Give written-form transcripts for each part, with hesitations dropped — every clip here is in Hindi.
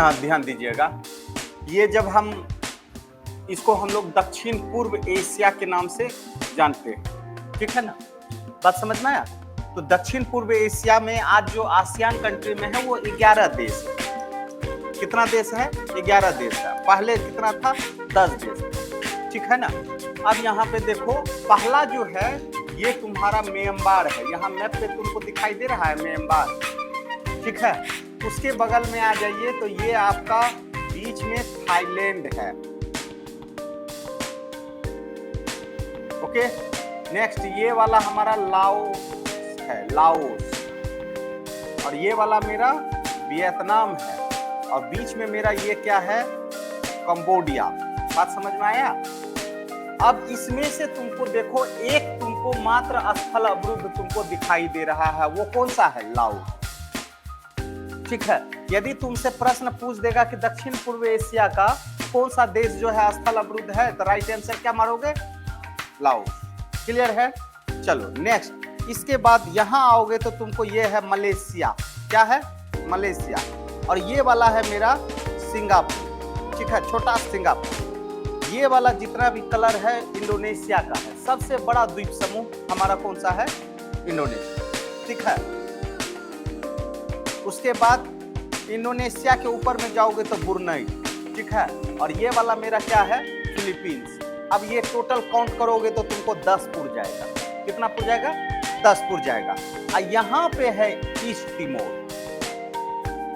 यहाँ ध्यान दीजिएगा, ये जब हम इसको हम लोग दक्षिण पूर्व एशिया के नाम से जानते हैं, ठीक है ना, बात समझ में आया। तो दक्षिण पूर्व एशिया में आज जो आसियान कंट्री में है वो 11 देश है। कितना देश है? 11 देश है। पहले कितना था? 10 देश, ठीक है ना। अब यहाँ पे देखो, पहला जो है ये तुम्हारा म्यांमार है, यहाँ मैप पे तुमको दिखाई दे रहा है म्यांमार, ठीक है। उसके बगल में आ जाइए तो ये आपका बीच में थाईलैंड है, ओके। नेक्स्ट ये वाला हमारा लाओस है, लाओस, और ये वाला मेरा वियतनाम है, और बीच में मेरा ये क्या है? कंबोडिया। बात समझ में आया। अब इसमें से तुमको देखो, एक तुमको मात्र स्थल अवरुद्ध तुमको दिखाई दे रहा है, वो कौन सा है? लाओस, ठीक है। यदि तुमसे प्रश्न पूछ देगा कि दक्षिण पूर्व एशिया का कौन सा देश जो है स्थल अवरुद्ध है, तो राइट आंसर क्या मारोगे? लाओस। क्लियर है? चलो नेक्स्ट, इसके बाद यहां आओगे तो तुमको ये है मलेशिया। क्या है? मलेशिया। और ये वाला है मेरा सिंगापुर, ठीक है, छोटा सिंगापुर। ये वाला जितना भी कलर है इंडोनेशिया का है। सबसे बड़ा द्वीप समूह हमारा कौन सा है? इंडोनेशिया, ठीक है। उसके बाद इंडोनेशिया के ऊपर में जाओगे तो ब्रुनई, ठीक है। और ये वाला मेरा क्या है? फिलीपींस। अब ये टोटल काउंट करोगे तो तुमको 10 पुर जाएगा। कितना पुर जाएगा? 10 पुर जाएगा। और यहाँ पे है ईस्ट तिमोर,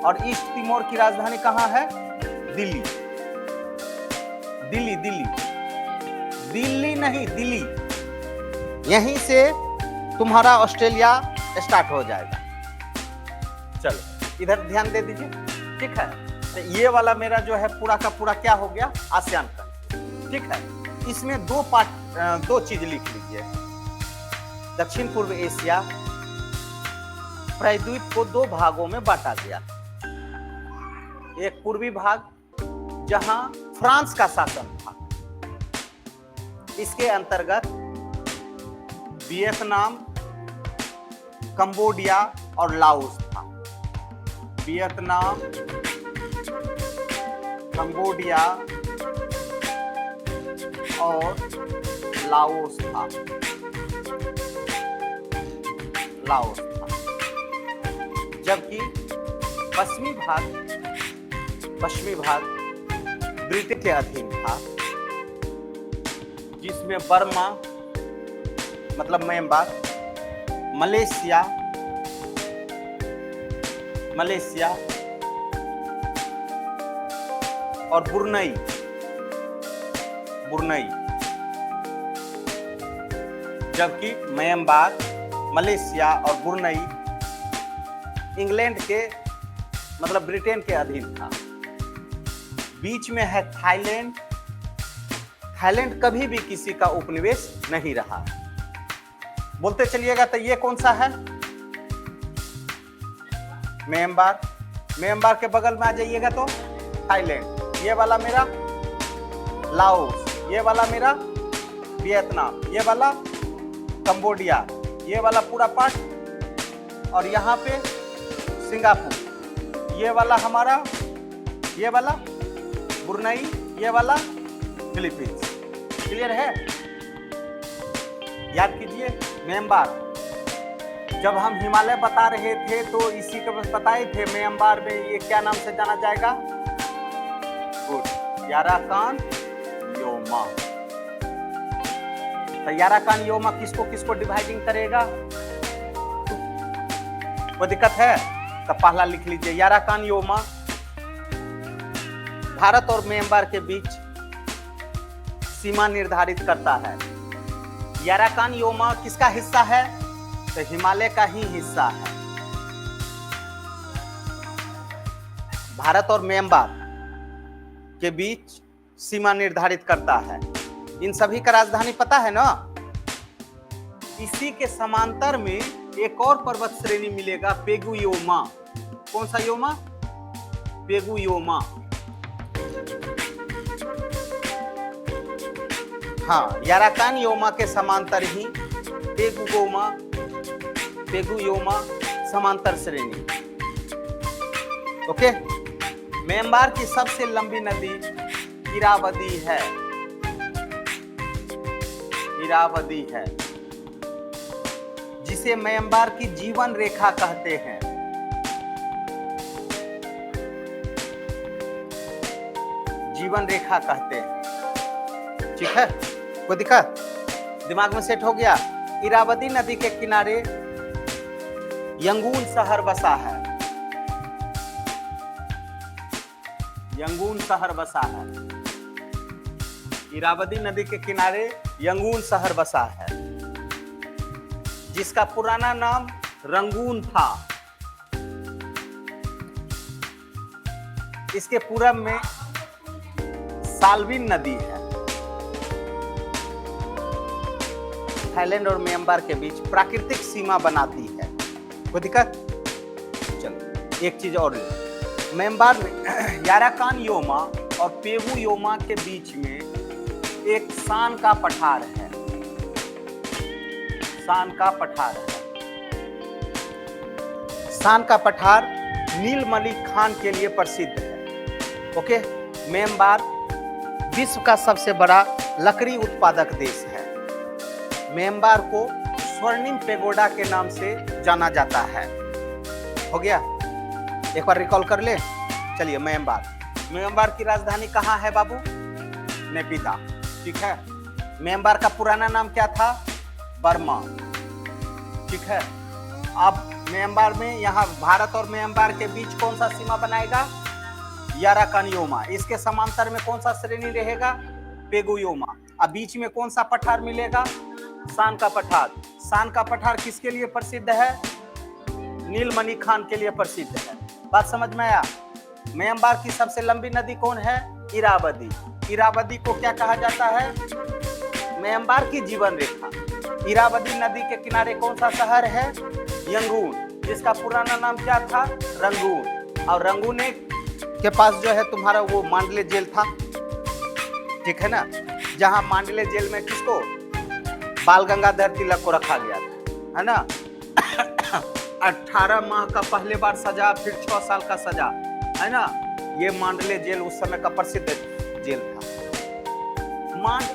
और ईस्ट तिमोर की राजधानी कहाँ है? दिल्ली। दिल्ली, दिल्ली, दिल्ली नहीं, दिल्ली। यहीं से तुम्हारा ऑस्ट्रेलिया स्टार्ट हो जाएगा। चलो इधर ध्यान दे दीजिए, ठीक है। तो ये वाला मेरा जो है पूरा का पूरा क्या हो गया? आसियान का, ठीक है। इसमें दो चीज लिख लीजिए। दक्षिण पूर्व एशिया प्रायद्वीप को 2 भागों में बांटा गया। एक पूर्वी भाग जहां फ्रांस का शासन था, इसके अंतर्गत वियतनाम, कंबोडिया और लाओस था। वियतनाम, कंबोडिया और लाओस था, लाओस था। जबकि पश्चिमी भाग ब्रिटेन के अधीन था, जिसमें बर्मा मतलब म्यांमार, मलेशिया और ब्रुनई। जबकि म्यांमार, मलेशिया और ब्रुनई इंग्लैंड के मतलब ब्रिटेन के अधीन था। बीच में है थाईलैंड। थाईलैंड कभी भी किसी का उपनिवेश नहीं रहा। बोलते चलिएगा। तो ये कौन सा है? म्यांमार। म्यांमार के बगल में आ जाइएगा तो थाईलैंड। ये वाला मेरा लाओस, ये वाला मेरा वियतनाम, ये वाला कंबोडिया, ये वाला पूरा पार्ट, और यहाँ पे सिंगापुर, ये वाला हमारा, ये वाला ब्रुनई, ये वाला फिलीपींस। क्लियर है? याद कीजिए। म्यांमार, जब हम हिमालय बता रहे थे तो इसी को बताए थे। म्यांमार में ये क्या नाम से जाना जाएगा? Good, Arakan Yoma. तो याराकान योमा किसको किसको डिवाइडिंग करेगा? वो दिक्कत है? तो पहला लिख लीजिए, याराकान योमा भारत और म्यांमार के बीच सीमा निर्धारित करता है। याराकान योमा किसका हिस्सा है? तो हिमालय का ही हिस्सा है। भारत और म्यांमार के बीच सीमा निर्धारित करता है। इन सभी का राजधानी पता है ना? इसी के समांतर में एक और पर्वत श्रेणी मिलेगा, पेगुयोमा। कौन सा योमा? पेगुयोमा। हाँ, याराकान योमा के समांतर ही पेगुयोमा समांतर श्रेणी। ओके, म्यांमार की सबसे लंबी नदी इरावदी है। इरावदी है, जिसे म्यांमार की जीवन रेखा कहते हैं। जीवन रेखा कहते हैं। ठीक है, कोई दिक्कत? दिमाग में सेट हो गया? इरावदी नदी के किनारे यंगून शहर बसा है। यंगून शहर बसा है। इरावदी नदी के किनारे यंगून शहर बसा है, जिसका पुराना नाम रंगून था। इसके पूरब में साल्विन नदी है। थाईलैंड और म्यांमार के बीच प्राकृतिक सीमा बनाती है। कोई दिक्कत? चलो एक चीज और, म्यांमार में याराकान योमा और पेगु योमा के बीच में एक सान का पठार है। सान का पठार है। सान का पठार नीलमणि खान के लिए प्रसिद्ध है। ओके, म्यांमार विश्व का सबसे बड़ा लकड़ी उत्पादक देश है। म्यांमार को स्वर्णिम पेगोडा के नाम से जाना जाता है। हो गया? एक बार रिकॉल कर ले। चलिए, म्यांमार की राजधानी कहाँ है बाबू? नेपिदा। ठीक है। म्यांमार का पुराना नाम क्या था? बर्मा। ठीक है। अब म्यांमार में यहाँ भारत और म्यांमार के बीच कौन सा सीमा बनाएगा? याराकान योमा। इसके समांतर में कौन सा श्रेणी रहेगा? पेगु योमा। अब बीच में कौन सा पठार मिलेगा? सान का पठार। सान का पठार किसके लिए प्रसिद्ध है? नीलमणि खान के लिए प्रसिद्ध है। बात समझ में आया? म्यांमार की सबसे लंबी नदी कौन है? इरावदी। इरावदी को क्या कहा जाता है? म्यांमार की जीवन रेखा। इरावदी नदी के किनारे कौन सा शहर है? यंगून, जिसका पुराना नाम क्या था? रंगून। और रंगून के पास जो है तुम्हारा वो मांडले जेल था। ठीक है ना? जहां मांडले जेल में किसको? बाल गंगाधर तिलक को रखा गया था, है ना? 18 माह का पहले बार सजा, फिर 6 साल का सजा, है ना? ये मांडले जेल उस समय का प्रसिद्ध जेल था।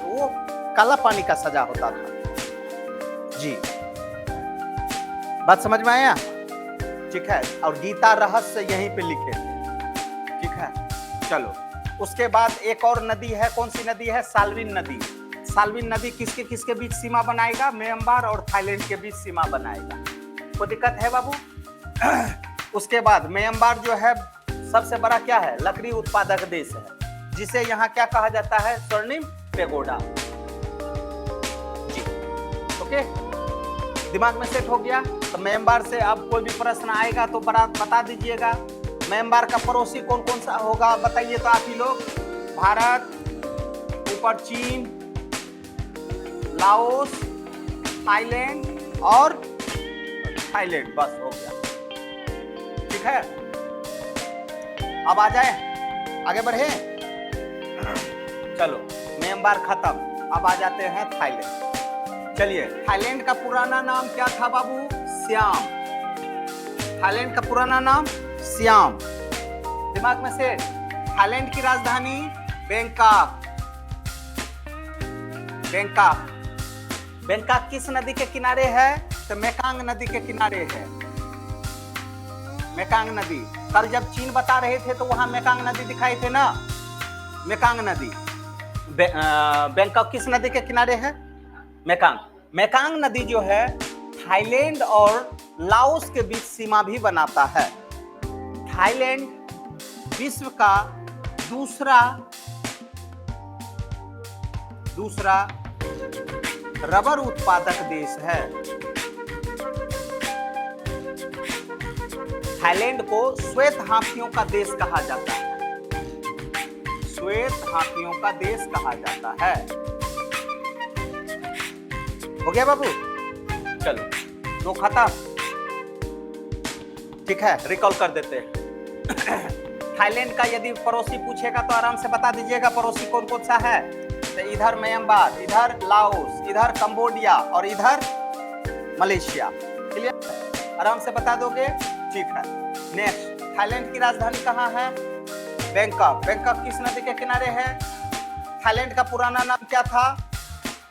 वो काला पानी का सजा होता था जी। बात समझ में आया? ठीक है। और गीता रहस्य यहीं पे लिखे थे। ठीक है। चलो, उसके बाद एक और नदी है। कौन सी नदी है? साल्विन नदी। साल्विन नदी किसके किसके बीच सीमा बनाएगा? म्यांमार और थाईलैंड के बीच सीमा बनाएगा। कोई दिक्कत है बाबू? उसके बाद म्यांमार जो है सबसे बड़ा क्या है? लकड़ी उत्पादक देश है, जिसे यहाँ क्या कहा जाता है? स्वर्णिम पेगोडा। जी, ओके, दिमाग में सेट हो गया? तो म्यांमार से अब कोई भी प्रश्न आएगा तो बता दीजिएगा। म्यांमार का पड़ोसी कौन कौन सा होगा बताइए तो आप ही लोग। भारत, ऊपर चीन, लाओस, थाईलैंड और थाईलैंड। बस हो गया। ठीक है, अब आ जाए, आगे बढ़े। चलो, म्यांमार खत्म, अब आ जाते हैं थाईलैंड। चलिए, थाईलैंड का पुराना नाम क्या था बाबू? सियाम। थाईलैंड का पुराना नाम सियाम। दिमाग में से। थाईलैंड की राजधानी बैंकॉक। बैंकॉक। बैंकॉक किस नदी के किनारे है? तो मेकांग नदी के किनारे है। मेकांग नदी। कल जब चीन बता रहे थे तो वहां मेकांग नदी दिखाई थे ना? मेकांग नदी। बैंकॉक किस नदी के किनारे है? मेकांग। मेकांग नदी जो है थाईलैंड और लाओस के बीच सीमा भी बनाता है। थाईलैंड विश्व का दूसरा रबर उत्पादक देश है। थाईलैंड को श्वेत हाथियों का देश कहा जाता है। श्वेत हाथियों का देश कहा जाता है। हो गया बाबू? चलो, दो खत्म। ठीक है, रिकॉल कर देते हैं। थाईलैंड का यदि पड़ोसी पूछेगा तो आराम से बता दीजिएगा पड़ोसी कौन कौन सा है। तो इधर म्यांमार, इधर लाओस, इधर कंबोडिया और इधर मलेशिया। क्लियर? आराम से बता दोगे? ठीक है। नेक्स्ट, थाईलैंड की राजधानी कहाँ है? बैंकॉक। बैंकॉक किस नदी के किनारे है? थाईलैंड का पुराना नाम क्या था?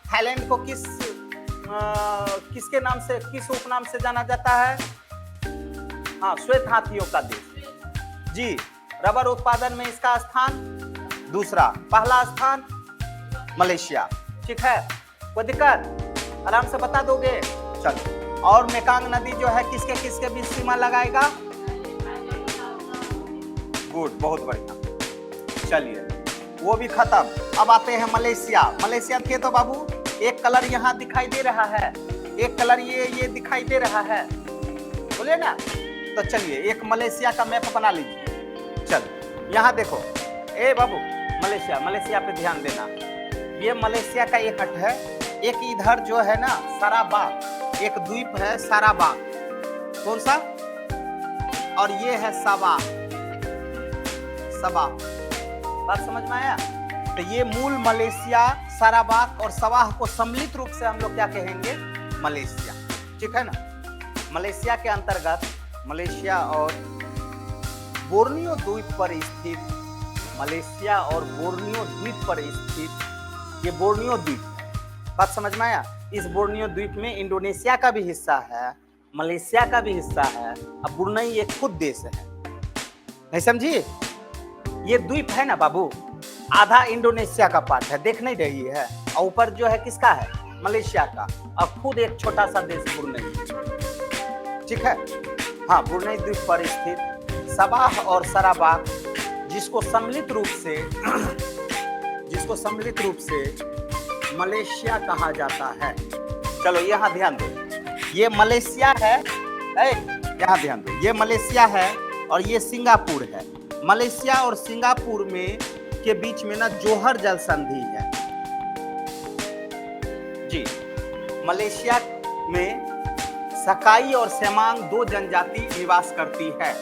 थाईलैंड को किसके नाम से, किस उपनाम से जाना जाता है? हाँ, श्वेत हाथियों का देश। जी, रबर उत्पादन में इसका स्थान दूसरा, पहला स्थान मलेशिया। ठीक है, कोई दिक्कत? आराम से बता दोगे? चलो, और मेकांग नदी जो है किसके किसके बीच सीमा लगाएगा? गुड, बहुत बढ़िया। चलिए, वो भी खत्म। अब आते हैं मलेशिया। मलेशिया थे तो बाबू एक कलर यहाँ दिखाई दे रहा है, एक कलर ये दिखाई दे रहा है, बोलिए ना। तो चलिए एक मलेशिया का मैप बना लीजिए। चल यहाँ देखो, ए बाबू मलेशिया, मलेशिया पे ध्यान देना। ये मलेशिया का एक हट है, एक इधर जो है ना साराबाक, एक द्वीप है साराबाक, कौन सा? और ये है सबा। सबा, बात समझ में आया? तो ये मूल मलेशिया, साराबाक और सवाह को सम्मिलित रूप से हम लोग क्या कहेंगे? मलेशिया। ठीक है ना। मलेशिया के अंतर्गत मलेशिया और बोर्नियो द्वीप पर स्थित, मलेशिया और बोर्नियो द्वीप पर स्थित ये बोर्नियो द्वीप, बात समझ में आया? इस बोर्नियो द्वीप में इंडोनेशिया का भी हिस्सा है, मलेशिया का भी हिस्सा है। अब ब्रुनई एक खुद देश है, नहीं समझी? ये द्वीप है ना बाबू, आधा इंडोनेशिया का पार्ट है, देख नहीं रही है, और ऊपर जो है किसका है? मलेशिया का, और खुद एक छोटा सा देश ब्रुनई। ठीक है। हाँ, ब्रुनई द्वीप पर स्थित सबाह और सराबाक, जिसको सम्मिलित रूप से मलेशिया कहा जाता है। चलो यहाँ ध्यान दो, ये मलेशिया है, यहाँ ध्यान दो, ये मलेशिया है और ये सिंगापुर है। मलेशिया और सिंगापुर में के बीच में ना जोहर जल संधि है। जी, मलेशिया में सकाई और सेमांग दो जनजाति निवास करती है।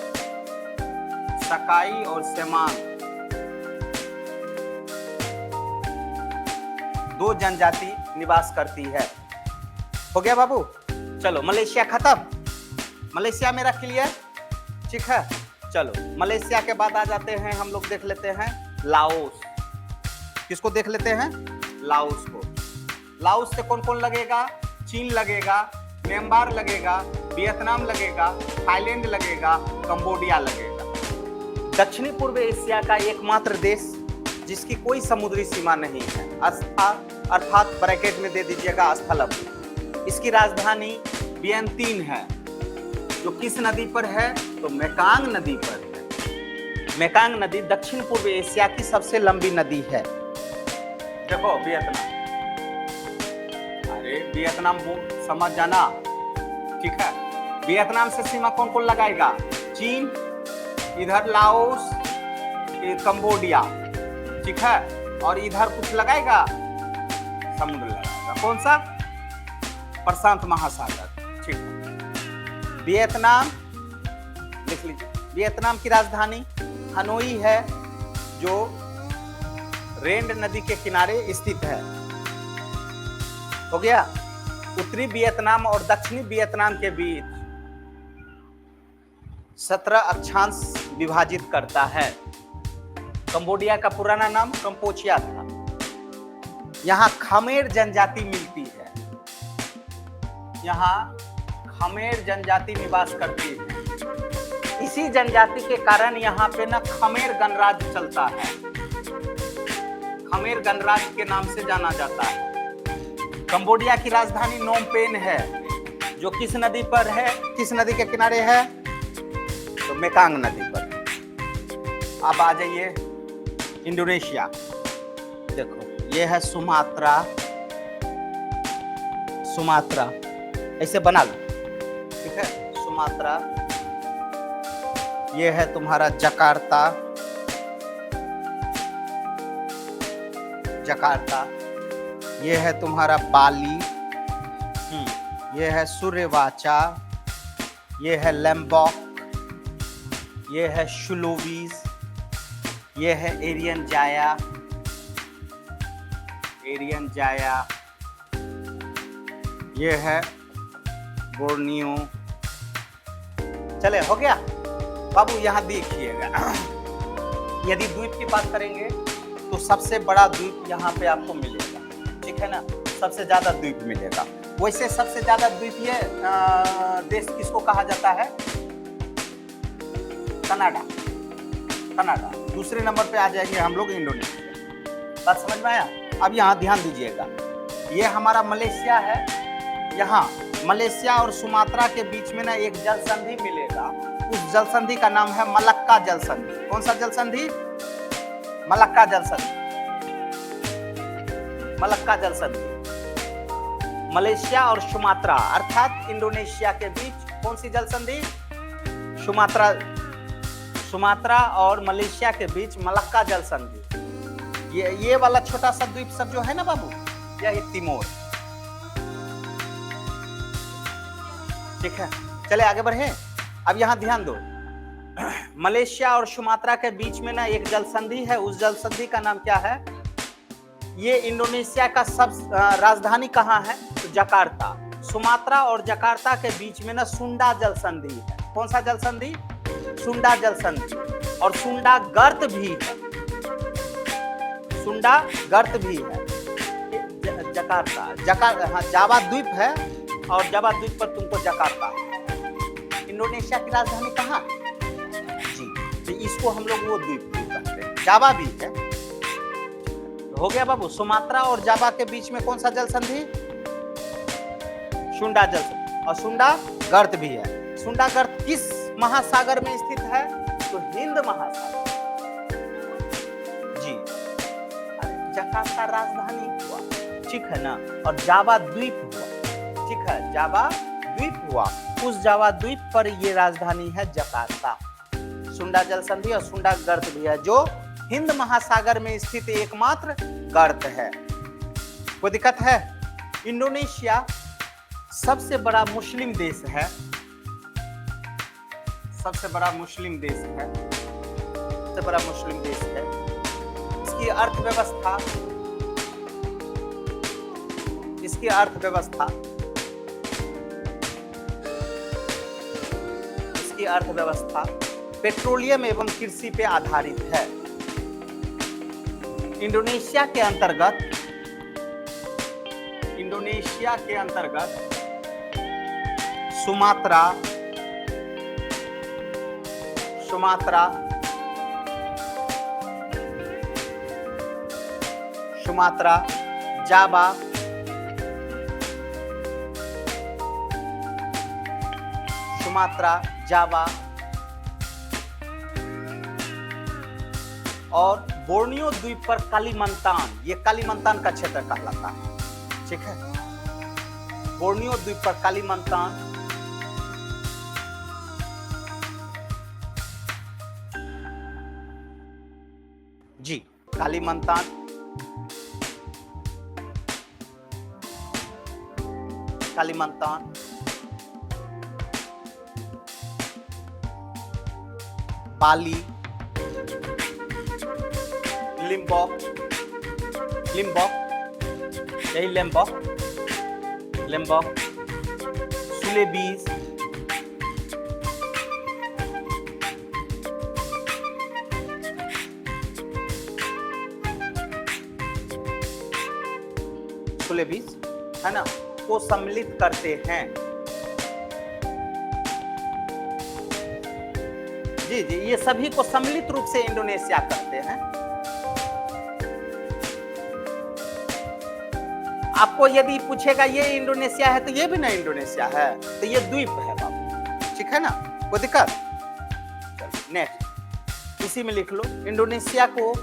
सकाई और सेमांग दो जनजाति निवास करती है। हो गया बाबू? चलो मलेशिया खत्म, मलेशिया मेरा क्लियर। ठीक है, चलो मलेशिया के बाद आ जाते हैं, हम लोग देख लेते हैं लाओस। किसको देख लेते हैं? लाओस को। लाओस से कौन कौन लगेगा? चीन लगेगा, म्यांमार लगेगा, वियतनाम लगेगा, थाईलैंड लगेगा, कंबोडिया लगेगा। दक्षिणी पूर्व एशिया का एकमात्र देश जिसकी कोई समुद्री सीमा नहीं है, अर्थात ब्रैकेट में दे दीजिएगा स्थलम। इसकी राजधानी वियंतीन है, जो किस नदी पर है? तो मेकांग नदी पर है। मेकांग नदी दक्षिण पूर्व एशिया की सबसे लंबी नदी है। देखो वियतनाम, अरे वियतनाम समझ जाना। ठीक है, वियतनाम से सीमा कौन कौन लगाएगा? चीन, इधर लाओस, कंबोडिया। ठीक है, और इधर कुछ लगाएगा? समुद्र लगाएगा, कौन सा? प्रशांत महासागर। ठीक है, वियतनाम लिख लीजिए। वियतनाम की राजधानी हनोई है, जो रेंड नदी के किनारे स्थित है। हो गया? उत्तरी वियतनाम और दक्षिणी वियतनाम के बीच 17 अक्षांश विभाजित करता है। कंबोडिया का पुराना नाम कंपोचिया था। यहाँ खमेर जनजाति मिलती है, यहाँ खमेर जनजाति निवास करती है। इसी जनजाति के कारण यहाँ पे ना खमेर गणराज्य चलता है, खमेर गणराज्य के नाम से जाना जाता है। कंबोडिया की राजधानी नोम पेन है, जो किस नदी पर है? किस नदी के किनारे है? तो मेकांग नदी पर। अब आ जाइए इंडोनेशिया। देखो ये है सुमात्रा, सुमात्रा ऐसे बना लो। ठीक है, सुमात्रा। ये है तुम्हारा जकार्ता, जकार्ता। ये है तुम्हारा बाली, ये है सूर्यवाचा, ये है लैम्बॉक, ये है शुलोवीज, ये है एरियन जाया, एरियन जाया, ये है बोर्नियो। चले, हो गया बाबू? यहाँ देखिएगा, यदि द्वीप की बात करेंगे तो सबसे बड़ा द्वीप यहाँ पे आपको मिलेगा, ठीक है ना, सबसे ज्यादा द्वीप मिलेगा। वैसे सबसे ज्यादा द्वीपीय देश किसको कहा जाता है? कनाडा। कनाडा। दूसरे नंबर पे आ जाएंगे हम लोग इंडोनेशिया। बात समझ में आया? अब यहाँ ध्यान दीजिएगा, ये हमारा मलेशिया है। यहाँ मलेशिया और सुमात्रा के बीच में ना एक जल संधि मिलेगा, उस जल संधि का नाम है मलक्का जल संधि। कौन सा जल संधि? मलक्का जल संधि। मलक्का जल संधि मलेशिया और सुमात्रा अर्थात इंडोनेशिया के बीच कौन सी जल संधि? सुमात्रा और मलेशिया के बीच मलक्का जल संधि। ये वाला छोटा सा द्वीप सब जो है ना बाबू, यही तिमोर, ठीक है। चले आगे बढ़े। अब यहाँ ध्यान दो, मलेशिया और सुमात्रा के बीच में ना एक जल संधि है, उस जल संधि का नाम क्या है? ये इंडोनेशिया का सब राजधानी कहाँ है? तो जकार्ता। सुमात्रा और जकार्ता के बीच में ना सुंडा जल संधि है। कौन सा जल संधि? सुंडा जल संधि। और सुंडा गर्त भी है, सुंडा गर्त भी है। जकार्ता हाँ, जावा द्वीप है और जावा द्वीप पर तुमको जकार्ता है। इंडोनेशिया की राजधानी कहाँ? जी, तो इसको हम लोग वो द्वीप कहते हैं, जावा भी है। हो गया बाबू। सुमात्रा और जावा के बीच में कौन सा जल संधि? सुंडा जल संधि। और सुंडा गर्त भी है। सुंडा गर्त किस महासागर में स्थित है? तो हिंद महासागर। जी, जकार्ता राजधानी हुआ, ठीक है ना, और जावा द्वीप हुआ, ठीक है, जावा द्वीप हुआ। उस जावा द्वीप पर ये राजधानी है जकार्ता। सुंडा जल संधि और सुंडा गर्त भी है, जो हिंद महासागर में स्थित एकमात्र गर्त है। कोई दिक्कत है? इंडोनेशिया सबसे बड़ा मुस्लिम देश है, सबसे बड़ा मुस्लिम देश है, सबसे बड़ा मुस्लिम देश है। इसकी अर्थव्यवस्था, इसकी अर्थव्यवस्था, इसकी अर्थव्यवस्था पेट्रोलियम एवं कृषि पे आधारित है। इंडोनेशिया के अंतर्गत सुमात्रा, जावा, और बोर्नियो द्वीप पर कालीमंतान, ये कालीमंतान का क्षेत्र कहलाता है, ठीक है। बोर्नियो द्वीप पर कालीमंतान, जी, कालीमंतान, कालीमंतान, बाली, लिम्बॉक, यही लिम्बॉक, सुलेबीज, है ना, को सम्मिलित करते हैं। जी, ये सभी को सम्मिलित रूप से इंडोनेशिया करते हैं। आपको यदि पूछेगा ये इंडोनेशिया है तो ये भी ना इंडोनेशिया है, तो ये द्वीप है बाबू, ठीक है ना, कोई दिक्कत? नेक्स्ट इसी में लिख लो, इंडोनेशिया को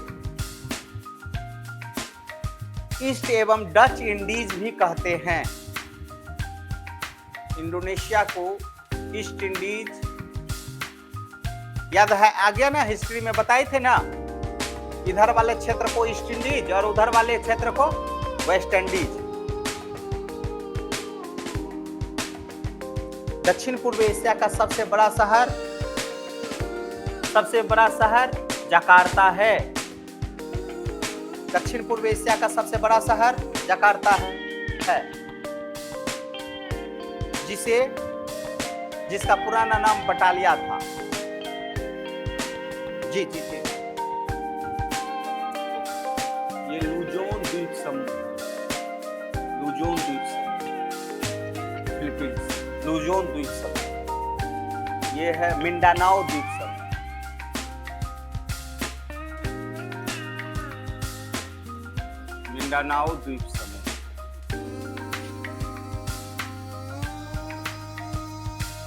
ईस्ट एवं डच इंडीज भी कहते हैं। इंडोनेशिया को ईस्ट इंडीज, याद है, आ गया ना, हिस्ट्री में बताए थे ना, इधर वाले क्षेत्र को ईस्ट इंडीज और उधर वाले क्षेत्र को वेस्ट इंडीज। दक्षिण पूर्व एशिया का सबसे बड़ा शहर जकार्ता है। दक्षिण पूर्व एशिया का सबसे बड़ा शहर जकार्ता है, जिसका पुराना नाम बटालिया था। जी, समूह, लुजोन द्वीप समूह, फिलीपींस लुजोन द्वीप समूह। ये है मिंडानाओ द्वीप समूह, मिंडानाओ द्वीप समूह,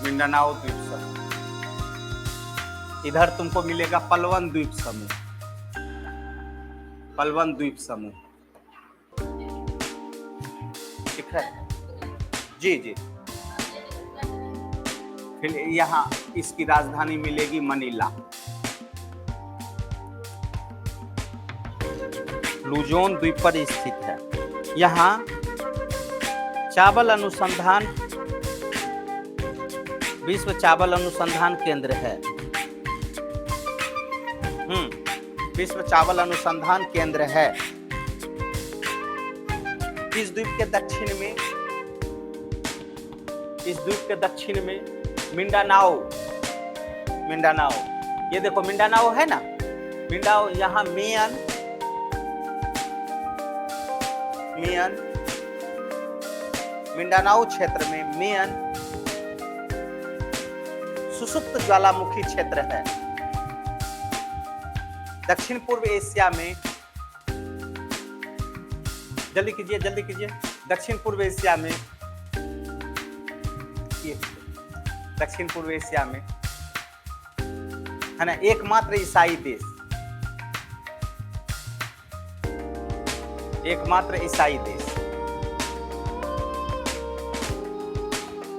मिंडानाओ द्वीप समूह। इधर तुमको मिलेगा पलवन द्वीप समूह, पलवन द्वीप समूह, ठीक है जी जी। फिर यहाँ इसकी राजधानी मिलेगी मनीला। लुजोन द्वीप पर स्थित है। यहाँ चावल अनुसंधान, विश्व चावल अनुसंधान केंद्र है। विश्व चावल अनुसंधान केंद्र है। इस द्वीप के दक्षिण में, इस द्वीप के दक्षिण में मिंडानाओ, मिंडानाओ, ये देखो मिंडानाओ है ना, मिंडाओ, यहाँ मियन, मियन, मिंडानाओ क्षेत्र में मियन सुसुप्त ज्वालामुखी क्षेत्र है। दक्षिण पूर्व एशिया में, जल्दी कीजिए जल्दी कीजिए, दक्षिण पूर्व एशिया में, ये दक्षिण पूर्व एशिया में है ना एकमात्र ईसाई देश, एकमात्र ईसाई देश।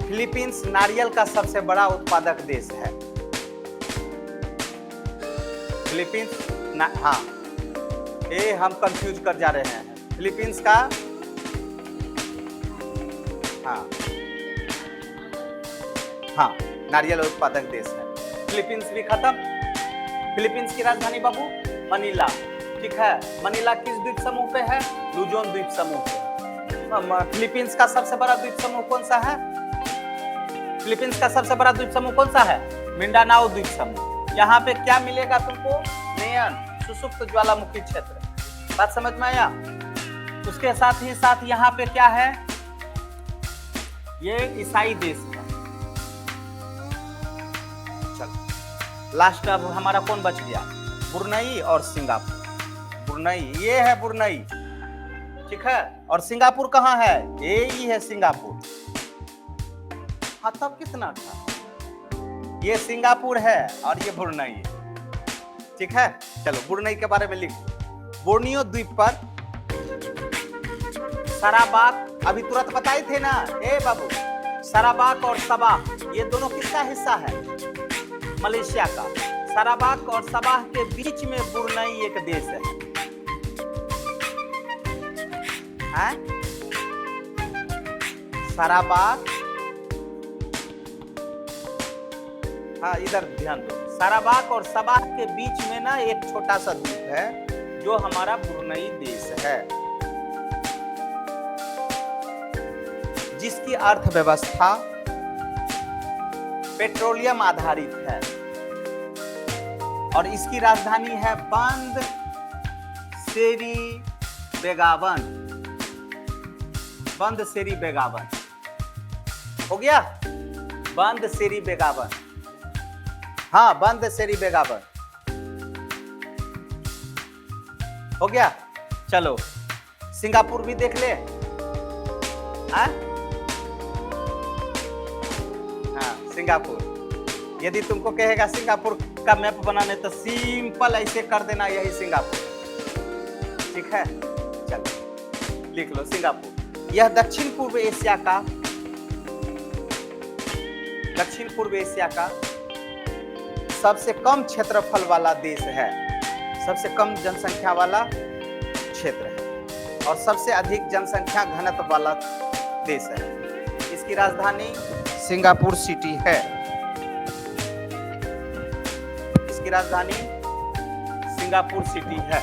फिलीपींस नारियल का सबसे बड़ा उत्पादक देश है। फिलीपींस हाँ, ये हम कंफ्यूज कर जा रहे हैं। फिलीपींस का हाँ हाँ नारियल उत्पादक देश है। फिलीपींस भी खत्म। फिलीपींस की राजधानी बाबू मनीला, ठीक है। मनीला किस द्वीप समूह पे है? लुजोन द्वीप समूह पे। फिलीपींस का सबसे बड़ा द्वीप समूह कौन सा है? फिलीपींस का सबसे बड़ा द्वीप समूह कौन सा है? मिंडानाओ द्वीप समूह। यहाँ पे क्या मिलेगा तुमको? मेयन, सुसुप्त ज्वालामुखी क्षेत्र। बात समझ में आया? उसके साथ ही साथ यहाँ पे क्या है? ये ईसाई देश है। चलो लास्ट अब हमारा कौन बच गया? ब्रुनई और सिंगापुर। ब्रुनई, ये है ब्रुनई, ठीक है। और सिंगापुर कहाँ है? यही है सिंगापुर। हाँ तब कितना था? ये सिंगापुर है और ये ब्रुनई है, ठीक है। चलो ब्रुनई के बारे में लिख। बोर्नियो द्वीप पर साराबाक, अभी तुरंत बताए थे ना ए बाबू, साराबाक और सबाह ये दोनों किसका हिस्सा है? मलेशिया का। साराबाक और सबाह के बीच में ब्रुनई एक देश है। साराबाक, हाँ इधर ध्यान दो, साराबाक और सबाह के बीच में ना एक छोटा सा द्वीप है जो हमारा ब्रुनई देश है, जिसकी अर्थव्यवस्था पेट्रोलियम आधारित है और इसकी राजधानी है बंद सेरी बेगावन। बंद सेरी बेगावन हो गया। बंद सेरी बेगावन, हाँ बंद सेरी बेगावन हो गया। चलो सिंगापुर भी देख ले। हाँ सिंगापुर, यदि तुमको कहेगा सिंगापुर का मैप बनाने तो सिंपल ऐसे कर देना, यही सिंगापुर, ठीक है। चलो लिख लो सिंगापुर। यह दक्षिण पूर्व एशिया का सबसे कम क्षेत्रफल वाला देश है, सबसे कम जनसंख्या वाला क्षेत्र है और सबसे अधिक जनसंख्या घनत्व वाला देश है। इसकी राजधानी सिंगापुर सिटी है। इसकी राजधानी सिंगापुर सिटी है।